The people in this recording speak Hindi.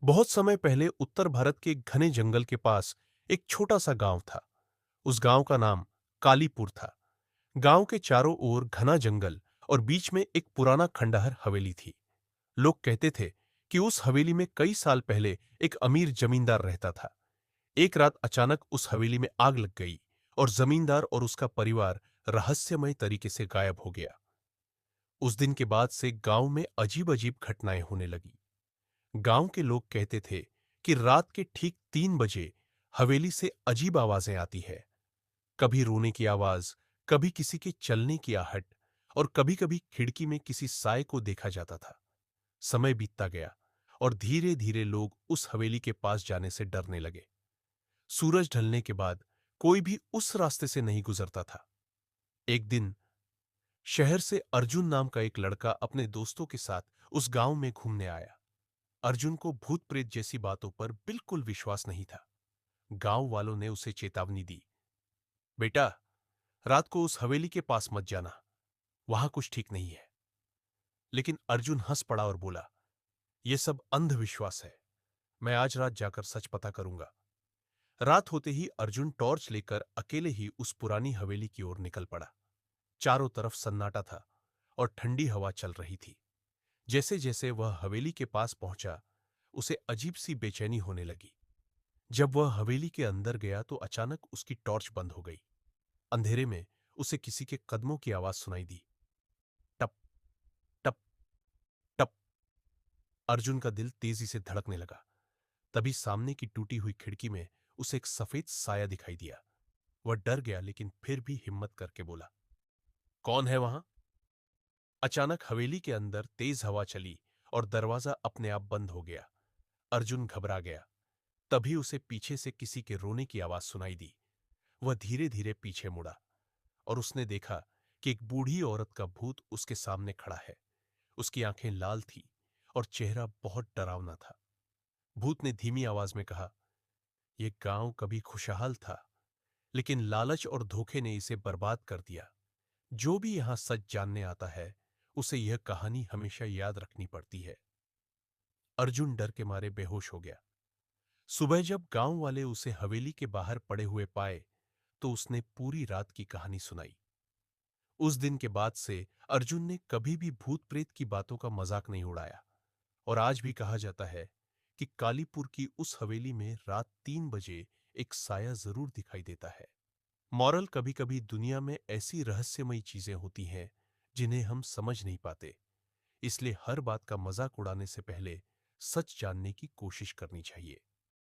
बहुत समय पहले उत्तर भारत के एक घने जंगल के पास एक छोटा सा गांव था। उस गांव का नाम कालीपुर था। गांव के चारों ओर घना जंगल और बीच में एक पुराना खंडहर हवेली थी। लोग कहते थे कि उस हवेली में कई साल पहले एक अमीर जमींदार रहता था। एक रात अचानक उस हवेली में आग लग गई और जमींदार और उसका परिवार रहस्यमय तरीके से गायब हो गया। उस दिन के बाद से गांव में अजीब अजीब घटनाएं होने लगी। गांव के लोग कहते थे कि रात के ठीक 3 बजे हवेली से अजीब आवाजें आती है। कभी रोने की आवाज, कभी किसी के चलने की आहट और कभी कभी खिड़की में किसी साए को देखा जाता था। समय बीतता गया और धीरे धीरे लोग उस हवेली के पास जाने से डरने लगे। सूरज ढलने के बाद कोई भी उस रास्ते से नहीं गुजरता था। एक दिन शहर से अर्जुन नाम का एक लड़का अपने दोस्तों के साथ उस गांव में घूमने आया। अर्जुन को भूत प्रेत जैसी बातों पर बिल्कुल विश्वास नहीं था। गांव वालों ने उसे चेतावनी दी, बेटा, रात को उस हवेली के पास मत जाना, वहां कुछ ठीक नहीं है। लेकिन अर्जुन हंस पड़ा और बोला, यह सब अंधविश्वास है। मैं आज रात जाकर सच पता करूंगा। रात होते ही अर्जुन टॉर्च लेकर अकेले ही उस पुरानी हवेली की ओर निकल पड़ा। चारों तरफ सन्नाटा था और ठंडी हवा चल रही थी। जैसे जैसे वह हवेली के पास पहुंचा, उसे अजीब सी बेचैनी होने लगी। जब वह हवेली के अंदर गया तो अचानक उसकी टॉर्च बंद हो गई। अंधेरे में उसे किसी के कदमों की आवाज सुनाई दी। टप टप टप। अर्जुन का दिल तेजी से धड़कने लगा। तभी सामने की टूटी हुई खिड़की में उसे एक सफेद साया दिखाई दिया। वह डर गया लेकिन फिर भी हिम्मत करके बोला, कौन है वहां? अचानक हवेली के अंदर तेज हवा चली और दरवाजा अपने आप बंद हो गया। अर्जुन घबरा गया। तभी उसे पीछे से किसी के रोने की आवाज सुनाई दी। वह धीरे धीरे पीछे मुड़ा और उसने देखा कि एक बूढ़ी औरत का भूत उसके सामने खड़ा है। उसकी आंखें लाल थी और चेहरा बहुत डरावना था। भूत ने धीमी आवाज में कहा, यह गांव कभी खुशहाल था, लेकिन लालच और धोखे ने इसे बर्बाद कर दिया। जो भी यहां सच जानने आता है, उसे यह कहानी हमेशा याद रखनी पड़ती है। अर्जुन डर के मारे बेहोश हो गया। सुबह जब गांव वाले उसे हवेली के बाहर पड़े हुए पाए, तो उसने पूरी रात की कहानी सुनाई। उस दिन के बाद से अर्जुन ने कभी भी भूत प्रेत की बातों का मजाक नहीं उड़ाया। और आज भी कहा जाता है कि कालीपुर की उस हवेली में रात 3 बजे एक साया जरूर दिखाई देता है। मॉरल, कभी कभी दुनिया में ऐसी रहस्यमयी चीजें होती हैं जिन्हें हम समझ नहीं पाते। इसलिए हर बात का मजाक उड़ाने से पहले सच जानने की कोशिश करनी चाहिए।